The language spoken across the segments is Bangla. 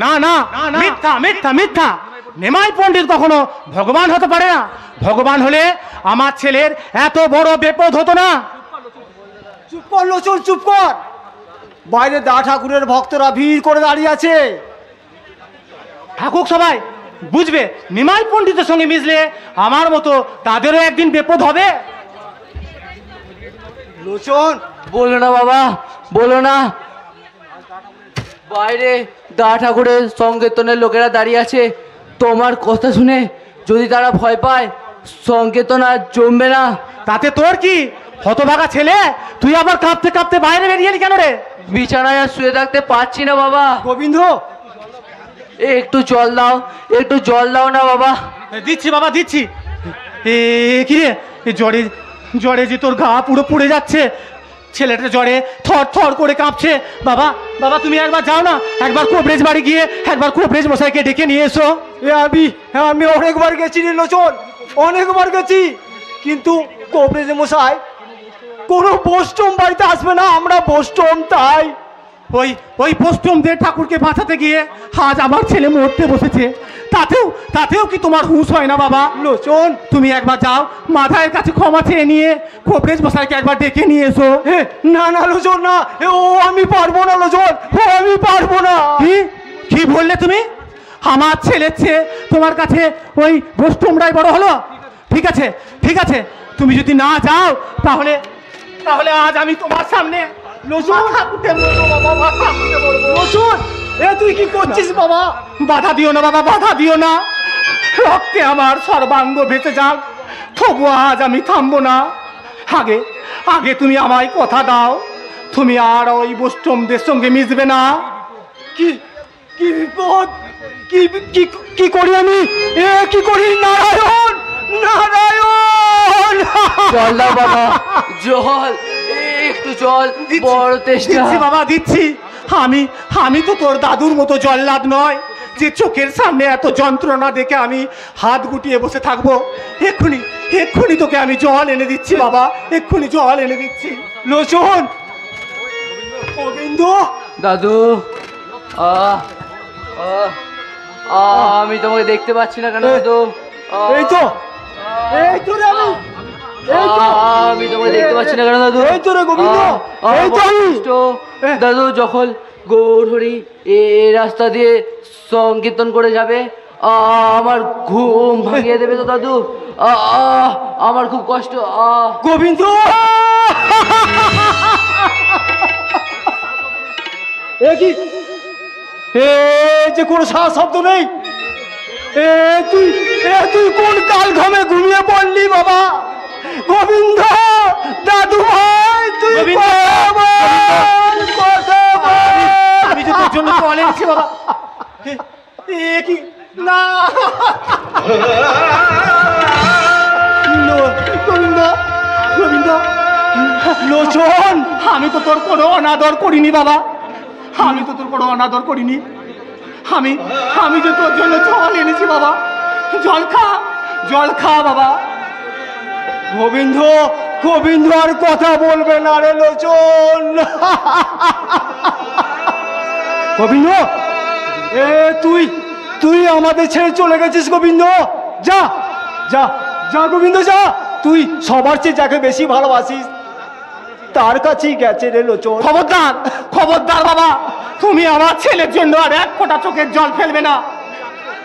না না, মিথ্যা মিথ্যা মিথ্যা। নিমাই পণ্ডিত কখনো ভগবান হতে পারে না। ভগবান হলে আমার ছেলের এত বড় বিপদ হতো না। চুপ কর লোচন, চুপ কর। বাইরে দা ঠাকুরের ভক্তরা ভিড় করে দাঁড়িয়ে আছে। থাকুক সবাই, বুঝবে নিমাই পণ্ডিতের সঙ্গে মিশলে আমার মতো তাদেরও একদিন বিপদ হবে। লোচন, বলো না বাবা, বলো না। বাইরে দা ঠাকুরের সংকীর্তনের লোকেরা দাঁড়িয়ে আছে। তোমার কথা শুনে যদি তারা ভয় পায়, সংকীর্তন আর জমবে না। তাতে তোর কি? হতভাগা ছেলে, তুই আবার কাঁপতে কাঁপতে বাইরে বেরিয়ে এলি কেন রে? বিছানায় আর শুয়ে থাকতে পারছি না বাবা। গোবিন্দ, একটু জল দাও, একটু জল দাও না বাবা। দিচ্ছি বাবা, দিচ্ছি। কি রে, জ্বরে জ্বরে যে তোর গা পুরো পুড়ে যাচ্ছে। ছেলেটা জ্বরে থর থর করে কাঁপছে। বাবা বাবা, তুমি একবার যাও না, একবার কোবরেজ বাড়ি গিয়ে একবার কোবরেজ মশাইকে ডেকে নিয়ে এসো। আমি অনেকবার গেছি রে লোচন, অনেকবার গেছি, কিন্তু কোবরেজ মশাই কোনো বৈষ্ণব বাড়িতে আসবে না। আমরা বৈষ্ণব, তাই ওই ওই বৈষ্ণবদের ঠাকুরকে বাঁচাতে গিয়ে আজ আমার ছেলে মরতে বসেছে। তাতেও কি তোমার হুঁশ হয় না বাবা? লোচন, তুমি একবার যাও, মাথায়ের কাছে ক্ষমা চেয়ে নিয়ে কোবরেজ মশাইকে একবার ডেকে নিয়ে এসো। না না লোচন, না, ও আমি পারবো না লোচন, ও আমি পারবো না। কি বললে তুমি? আমার ছেলের চেয়ে তোমার কাছে ওই বৈষ্ণবরাই বড় হলো? ঠিক আছে ঠিক আছে, তুমি যদি না যাও তাহলে তাহলে আজ আমি তোমার সামনে লোচন, লোচন, তুই কি করছিস বাবা? বাধা দিও না বাবা, বাধা দিও না। রক্তে আমার সর্বাঙ্গ ভেসে যাক, তবু আজ আমি থামবো না। আগে আগে তুমি আমায় কথা দাও, তুমি আর ওই বৈষ্ণবদের সঙ্গে মিশবে না। কি কি বিপদ, কি কি কি করি আমি? কি করি? নারায়ণ, নারায়ণ! জল দাও বাবা, জল, একটু জল, বড় তেষ্টা। দিচ্ছি বাবা, দিচ্ছি। আমি তো তোর দাদুর মতো জল্লাদ নয় যে চোখের সামনে এত যন্ত্রণা দেখে আমি হাত গুটিয়ে বসে থাকবো। এক্ষুনি তোকে আমি জল এনে দিচ্ছি বাবা, এক্ষুনি জল এনে দিচ্ছি। লোচন, গোবিন্দ, দাদু, আমি তোমাকে দেখতে পাচ্ছি না কেন দাদু? এই তো, এই তো রে আমি, এই তো আমি তোমাকে দেখতে পাচ্ছি না কেন দাদু? এই তো রে গোবিন্দ, এই তো আমি। দাদু, যখন গৌরহরি এ রাস্তা দিয়ে সংকীর্তন করে যাবে, আমার ঘুম ভাঙিয়ে দেবে তো দাদু। আমার খুব কষ্ট। গোবিন্দ, কি যে কোনো সারা শব্দ নেই। তুই কোন কাল ঘামে ঘুমিয়ে পড়লি বাবা? গোবিন্দ, দাদু ভাই, তুই আমি যে তোর জন্য জল এনেছি বাবা। কি না, গোবিন্দ, গোবিন্দ, লোচন, আমি তো তোর কোনো অনাদর করিনি বাবা, আমি তো তোর কোনো অনাদর করিনি। আমি যে তোর জন্য জল এনেছি বাবা, জল খা, জল খা বাবা। গোবিন্দ, গোবিন্দ আর কথা বলবে না রে লোচন। গোবিন্দ, তুই আমাদের ছেড়ে চলে গেছিস গোবিন্দ। যা যা যা গোবিন্দ, যা। তুই সবার চেয়ে যাকে বেশি ভালোবাসিস তার কাছেই গেছে রে লোচন। খবরদার, খবরদার বাবা, তুমি আমার ছেলের জন্য আর এক ফোঁটা চোখের জল ফেলবে না।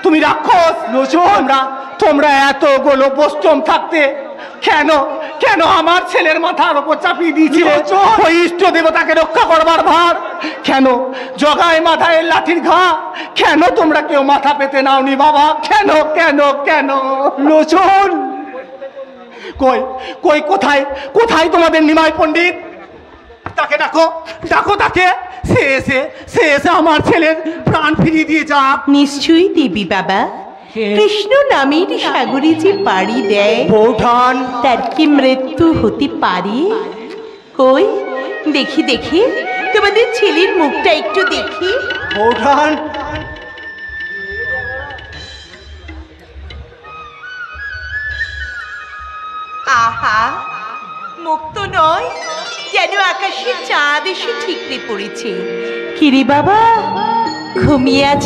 তুমি রাক্ষস লোচন। তোমরা এতগুলো বৈষ্ণব থাকতে কেন কেন আমার ছেলের মাথার ওপর চাপিয়ে দিয়েছিলে ওই ইষ্ট দেবতাকে রক্ষা করবার ভার? কেন জগায় মাথায় লাঠির ঘা? কেন তোমরা কেউ মাথা পেতে নাওনি বাবা? কেন কেন কেন লোচন? কই কই কোথায় কোথায় তোমাদের নিমাই পণ্ডিত? তাকে ডাকো, ডাকো তাকে। সে এসে আমার ছেলের প্রাণ ফিরিয়ে দিয়ে যাক। নিশ্চয়ই দেবী বাবা। কৃষ্ণ নামের সাগরে যে পাড়ি দেয়, বৌঠান, তার কি মৃত্যু হতে পারে? কই দেখি দেখি, তোমাদের ছেলের মুখটা একটু দেখি। বৌঠান, আহা, মুখ তো নয়, যেন যেন আকাশে চাঁদ এসে ঠিকরে পড়েছে। কিরে বাবা, ঘুমিয়ে আছিস?